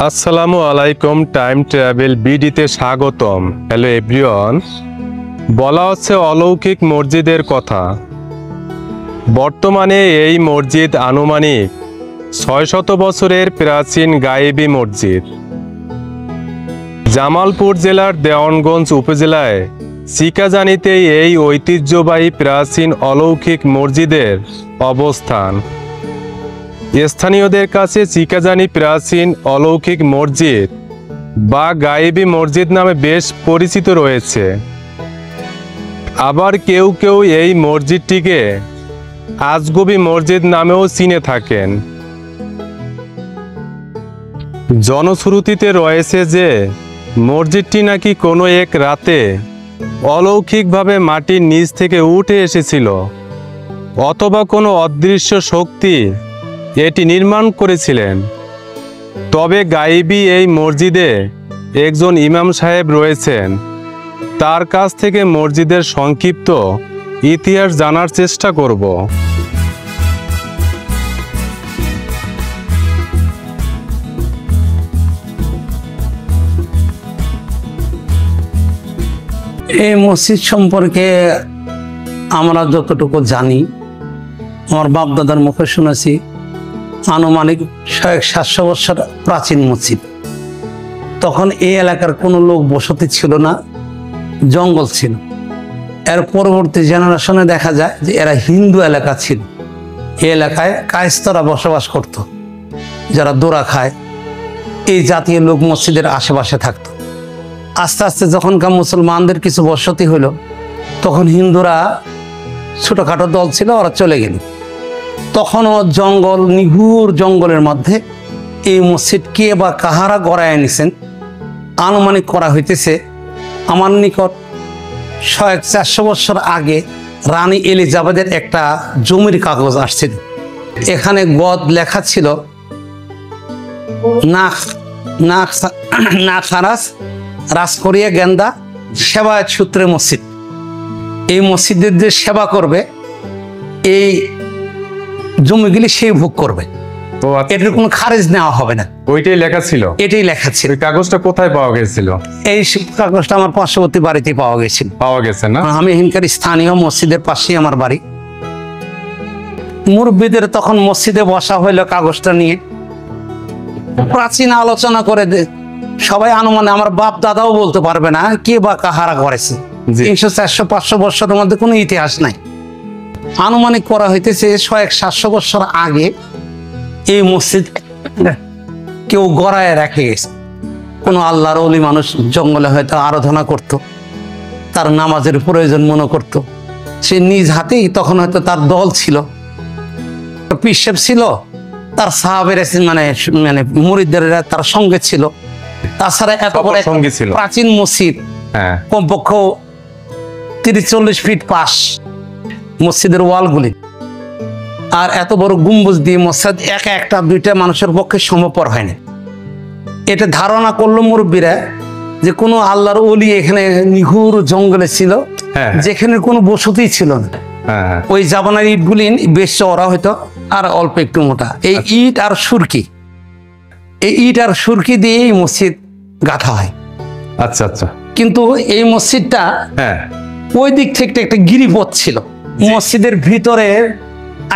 আসসালামু আলাইকুম, time travel বিডিতে স্বাগতম। Hello everyone. বলা হচ্ছে অলৌকিক মসজিদের কথা। বর্তমানে এই মসজিদ আনুমানিক ৬০০ বছরের প্রাচীন গায়েবী মসজিদ। জামালপুর জেলার দেওয়ানগঞ্জ উপজেলায় চিকাজানিতে এই ঐতিহ্যবাহী প্রাচীন অলৌকিক মসজিদের অবস্থান। স্থানীয়দের কাছে চিকাজানি প্রাচীন অলৌকিক মসজিদ বা গায়েবী মসজিদ নামে বেশ পরিচিত রয়েছে। আবার কেউ কেউ এই মসজিদটিকে আজগবি মসজিদ নামেও চিনে থাকেন। জনশ্রুতিতে রয়েছে যে মসজিদটি নাকি কোনো এক রাতে অলৌকিকভাবে মাটির নিচ থেকে উঠে এসেছিল, অথবা কোনো অদৃশ্য শক্তি এটি নির্মাণ করেছিলেন। তবে গায়েবী এই মসজিদে একজন ইমাম সাহেব রয়েছেন। তার কাছ থেকে মসজিদের সংক্ষিপ্ত ইতিহাস জানার চেষ্টা করব। এই মসজিদ সম্পর্কে আমরা যতটুকু জানি, আমার বাপ দাদার মুখে শুনেছি, আনুমানিক 700 বছর প্রাচীন মসজিদ। তখন এই এলাকার কোনো লোক বসতি ছিল না, জঙ্গল ছিল। এর পরবর্তী জেনারেশনে দেখা যায় যে এরা হিন্দু এলাকা ছিল। এই এলাকায় কায়স্তরা বসবাস করত, যারা দোরা খায়, এই জাতীয় লোক মসজিদের আশেপাশে থাকতো। আস্তে আস্তে যখনকার মুসলমানদের কিছু বসতি হলো, তখন হিন্দুরা ছোটোখাটো দল ছিল, ওরা চলে গেল। তখনও জঙ্গল, নিগুড় জঙ্গলের মধ্যে এই মসজিদ কে বা কাহারা গড়ায় এনেছেন আনুমানিক করা হইতেছে আমার নিকট 400 বছর আগে রানী এলিজাবেথের একটা জমির কাগজ আসছিল। এখানে গদ লেখা ছিল না খারাস রাজকরিয়া গেন্দা সেবায়ত সূত্রে মসজিদ। এই মসজিদের যে সেবা করবে, এই জমিগুলি সেই ভোগ করবে, এটার কোনো খারিজ নেওয়া হবে না। ওইটাই লেখা ছিল? এটাই লেখা ছিল। কাগজটা কোথায় পাওয়া গেছিল? এই কাগজটা আমার পার্শ্ববর্তী বাড়িতে পাওয়া গেছে না? আমি এখানকার স্থানীয় মসজিদের পাশেই আমার বাড়ি। মুরব্বীদের তখন মসজিদে বসা হইলো কাগজটা নিয়ে, প্রাচীন আলোচনা করে সবাই আনুমানে, আমার বাপ দাদাও বলতে পারবে না কে বা কাহারা করেছে। 300, 400, 500 বছরের মধ্যে কোনো ইতিহাস নাই। আনুমানিক করা হইতেছে 700 বছর আগে এই মসজিদ কেউ গড়ায় রেখে গেছে। কোনো আল্লাহর ওলি মানুষ জঙ্গলে হয়তো আরাধনা করত, তার নামাজের প্রয়োজন মনে করত, সে নিজ হাতেই, তখন হয়তো তার দল ছিল, পিসেব ছিল, তার সাহাবের মানে মুরিদদের তার সঙ্গে ছিল। তাছাড়া এত বড় প্রাচীন মসজিদ, কমপক্ষ 30-40 ফিট পাশ মসজিদের ওয়ালগুলি, আর এত বড় গম্বুজ দিয়ে মসজিদ একা একটা দুইটা মানুষের পক্ষে সমপর হয়নি। এটা ধারণা করলো মুরব্বীরা যে কোনো আল্লাহর ওলি এখানে নিহুর জঙ্গলে ছিল, যেখানে কোনো বসতি ছিল না। ওই জাবানার ইটগুলি বেশ চওড়া হইতো আর অল্প একটু মোটা। এই ইট আর সুরকি, এই ইট আর সুরকি দিয়ে এই মসজিদ গাঁথা হয়। আচ্ছা আচ্ছা। কিন্তু এই মসজিদটা ওই দিক থেকে একটা গিরিপথ ছিল, মসজিদের ভিতরে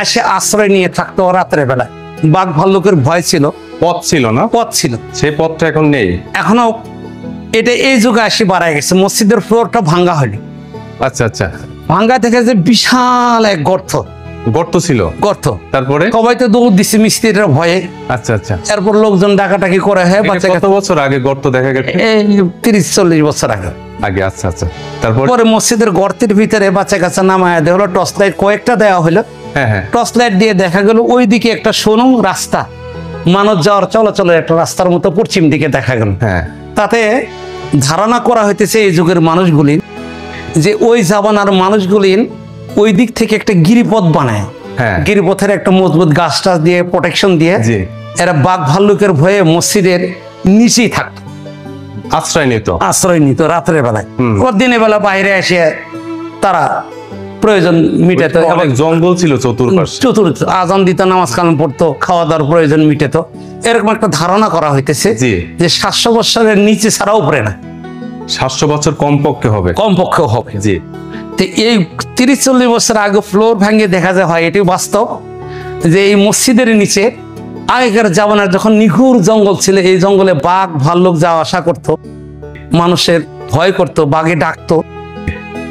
এসে আশ্রয় নিয়ে থাকতো রাত্রে বেলায়। বাঘ ভাল্লুকের ভয় ছিল। পথ ছিল না? পথ ছিল, সেই পথটা এখন নেই। এখনো এটা এই যুগে আসি বাড়ায় গেছে। মসজিদের ফ্লোরটা ভাঙ্গা হয়নি। আচ্ছা আচ্ছা। ভাঙ্গা থেকে যে বিশাল এক গর্ত ছিল। তারপরে সবাই তো দৌড় দিচ্ছে মিস্ত্রির ভয়ে। আচ্ছা আচ্ছা। এরপর লোকজন ডাকাটাকি করে। কত বছর আগে গর্ত দেখা গেছে? 30-40 বছর আগে। আচ্ছা আচ্ছা। তারপরে মসজিদের গর্তের ভিতরে বাচ্চা কাচ্চা নামায় দেওয়া হলো, টর্চ লাইট কয়েকটা দেওয়া হলো। টর্চ লাইট দিয়ে দেখা গেল ওইদিকে একটা সোনম রাস্তা, মানুষ যাওয়ার চলাচলের একটা রাস্তার মতো পশ্চিম দিকে দেখা গেল। তাতে ধারণা করা হইতেছে এই যুগের মানুষগুলি যে ওই জামানার মানুষগুলি ওই দিক থেকে একটা গিরিপথ বানায়। গিরিপথের একটা মজবুত গাছ টাছ দিয়ে প্রোটেকশন দিয়ে এরা বাঘ ভাল্লুকের ভয়ে মসজিদের নিচেই থাকতো, আশ্রয় নিত রাত্রের বেলায়। দিনের বেলা বাইরে এসে তারা প্রয়োজন মিটাতো। অনেক জঙ্গল ছিল চতুর্পাশে। চতুর্থ আজান দিত, নামাজ কালাম পড়তো, খাওয়া দাওয়ার প্রয়োজন মিটাতো। এরকম একটা ধারণা করা হইতেছে জি। যে 700 বছরের নিচে ছাড়া উপরে না, 700 বছর কমপক্ষে হবে। কমপক্ষে হবে। জি। তো এই 30-40 বছর আগে ফ্লোর ভাঙিয়ে দেখা যায় হয়, এটি বাস্তব যে এই মসজিদের নিচে আগেকার জামানার যখন নিঘুর জঙ্গল ছিল, এই জঙ্গলে বাঘ ভাল্লুক যাওয়া আসা করত, মানুষের ভয় করত, বাঘে ডাকতো।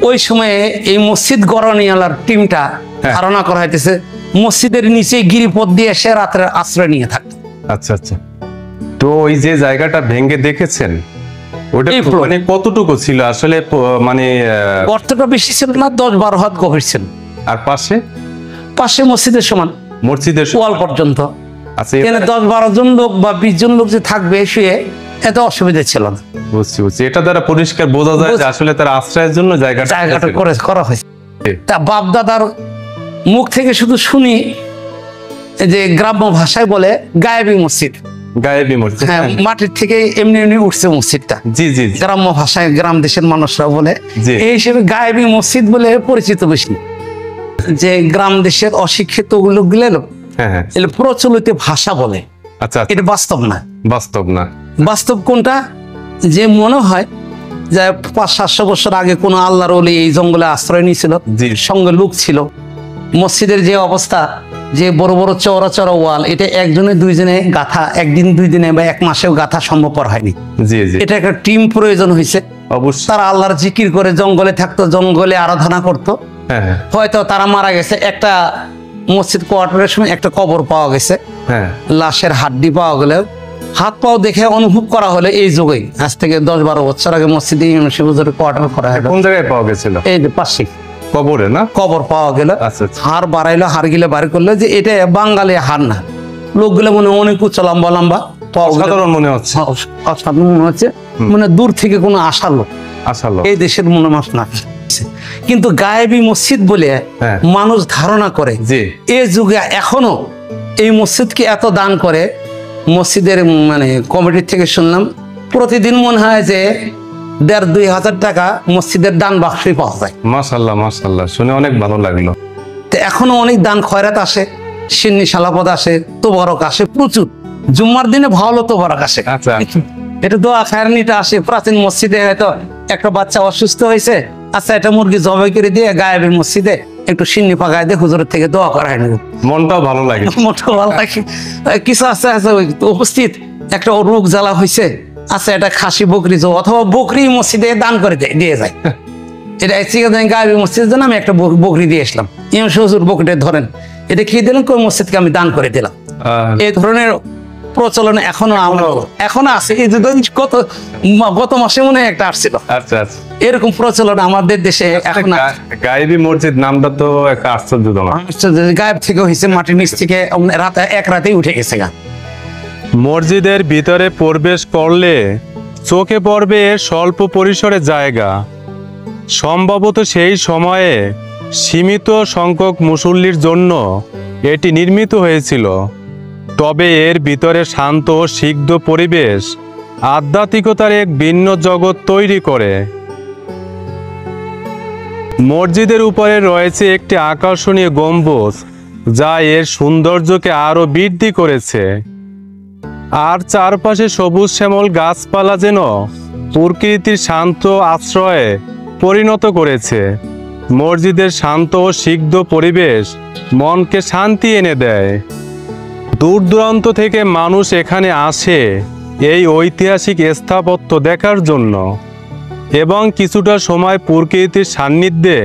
ওই সময়ে এই মসজিদ গড়ানিয়ালার টিমটা ধারণা করা হইতেছে মসজিদের নিচে গিরিপথ দিয়ে এসে রাত্রে আশ্রয় নিয়ে থাকতো। আচ্ছা আচ্ছা। তো ওই যে জায়গাটা ভেঙে দেখেছেন, ওটা এই floor। মানে কতটুকু ছিল আসলে? মানে গর্তটা বেশি ছিল না, 10-12 হাত গভীর ছিল। আর পাশে পাশে মসজিদের সমান, মসজিদের ওয়াল পর্যন্ত। আচ্ছা, এখানে 10-12 জন লোক বা 20 জন লোক যে থাকবে শুয়ে, এত অসুবিধা ছিল না। বুঝছি বুঝছি। এটা দ্বারা পরিষ্কার বোঝা যায় যে আসলে তার আশ্রয়ের জন্য জায়গাটা করা হয়েছে। তা বাপ দাদার মুখ থেকে শুধু শুনি যে গ্রাম্য ভাষায় বলে গায়েবী মসজিদ। গায়েবী মসজিদ। হ্যাঁ, মাটির থেকে এমনি এমনি উঠছে মসজিদটা। জি জি জি। গ্রাম্য ভাষায় গ্রাম দেশের মানুষরা বলে, জি। এই হিসেবে গায়েবী মসজিদ বলে পরিচিত বেশি। যে গ্রাম দেশের অশিক্ষিত লোকগুলো হ্যাঁ হ্যাঁ। এগুলো প্রচলিত ভাষা বলে, আচ্ছা আচ্ছা। এটা বাস্তব না। বাস্তব না। বাস্তব কোনটা? যে মনে হয় যে 500-700 বছর আগে কোনো আল্লাহর ওলি এই জঙ্গলে আশ্রয় নিয়েছিল, জি। সঙ্গে লোক ছিল। মসজিদের যে অবস্থা, যে বড় বড় চওড়া চওড়া ওয়াল, এটা একজনে দুইজনে গাথা, একদিন 2 দিনে বা 1 মাসেও গাথা সম্ভবপর হয়নি। জি জি। এটা একটা টিম প্রয়োজন হয়েছে। অবশ্যই। তারা আল্লাহর জিকির করে জঙ্গলে থাকতো, জঙ্গলে আরাধনা করতো। হ্যাঁ হ্যাঁ। হয়তো তারা মারা গেছে, একটা মসজিদ কোয়ার্টারের সময় একটা কবর পাওয়া গেছে, হ্যাঁ। লাশের হাড্ডি পাওয়া গেলে হাত পাও দেখে অনুভব করা হলে এই যুগেই, আজ থেকে 10-12 বছর আগে মসজিদে কোয়ার্টার করা হলো। কোন জায়গায় পাওয়া গেছিল? এই যে পাশে কবরে না? কবর পাওয়া গেল। আচ্ছা আচ্ছা। হাড় বাড়াইলো, হাড় গিলে বার করলো যে এটা বাঙালি হাড় না। লোকগুলো মনে হয় অনেক উচ্চ, লম্বা লম্বা, সাধারণ মনে হচ্ছে। অসাধারণ মনে হচ্ছে, মানে দূর থেকে কোনো আশার লোক, আসলে এই দেশের মনে মাস না। কিন্তু গায়েবী মসজিদ বলে হ্যাঁ। মানুষ ধারণা করে। জি। এই যুগে এখনো এই মসজিদকে এত দান করে। মসজিদের মানে কমিটির থেকে শুনলাম প্রতিদিন মনে হয় যে 1,500-2 হাজার টাকা মসজিদের দান বাক্সই পাওয়া যায়। মাশাআল্লাহ মাশাআল্লাহ, শুনে অনেক ভালো লাগলো। তো এখনো অনেক দান খয়রাত আসে, সিন্নি সালাপদ আসে, তোবারক আসে প্রচুর। জুম্মার দিনে ভালো তোবারক আসে। আচ্ছা। এটা দোয়া খায়রানিটা আসে। প্রাচীন মসজিদে হয়তো একটা বাচ্চা অসুস্থ হয়েছে, আচ্ছা এটা মুরগি জবাই করে দিয়ে গায়েবী মসজিদে একটু সিন্নি পাকায় দিয়ে হুজুরের থেকে দোয়া করায় নেব, মনটাও ভালো লাগে। মোটেও ভালো লাগে। কিছু আছে আছে উপস্থিত একটা রোগ জ্বালা হয়েছে, আচ্ছা এটা খাসি বকরি অথবা বকরি মসজিদে দান করে দিয়ে যায়। এটা গায়েবী মসজিদের জন্য আমি একটা বকরি দিয়ে আসলাম, ইমাম হুজুর বকরিটা ধরেন, এটা খেয়ে দিলেন, কোন মসজিদকে আমি দান করে দিলাম। এই ধরনের প্রচলন এখনো আছে। এই যে গত মাসে মনে হয় একটা আসছিল। আচ্ছা আচ্ছা। এরকম প্রচলন আমাদের দেশে এখন গায়েবী মসজিদ নামটা তো একটা আশ্চর্যজনক। গায়েব থেকে হয়েছে, মাটির নিচ থেকে এক রাতেই উঠে গেছে গা। মসজিদের ভিতরে প্রবেশ করলে চোখে পড়বে এর স্বল্প পরিসরে জায়গা। সম্ভবত সেই সময়ে সীমিত সংখ্যক মুসল্লির জন্য এটি নির্মিত হয়েছিল। তবে এর ভিতরে শান্ত ও সিদ্ধ পরিবেশ আধ্যাত্মিকতার এক ভিন্ন জগৎ তৈরি করে। মসজিদের উপরে রয়েছে একটি আকর্ষণীয় গম্বুজ, যা এর সৌন্দর্যকে আরো বৃদ্ধি করেছে। আর চারপাশে সবুজ শ্যামল গাছপালা যেন প্রকৃতির শান্ত আশ্রয়ে পরিণত করেছে। মসজিদের শান্ত ও সিদ্ধ পরিবেশ মনকে শান্তি এনে দেয়। দূর দূরান্ত থেকে মানুষ এখানে আসে এই ঐতিহাসিক স্থাপত্য দেখার জন্য এবং কিছুটা সময় প্রকৃতির সান্নিধ্যে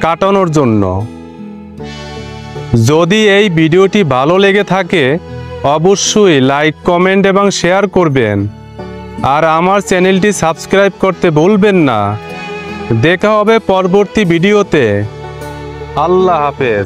কাটানোর জন্য। যদি এই ভিডিওটি ভালো লেগে থাকে অবশ্যই লাইক, কমেন্ট এবং শেয়ার করবেন। আর আমার চ্যানেলটি সাবস্ক্রাইব করতে ভুলবেন না। দেখা হবে পরবর্তী ভিডিওতে। আল্লাহ হাফেজ।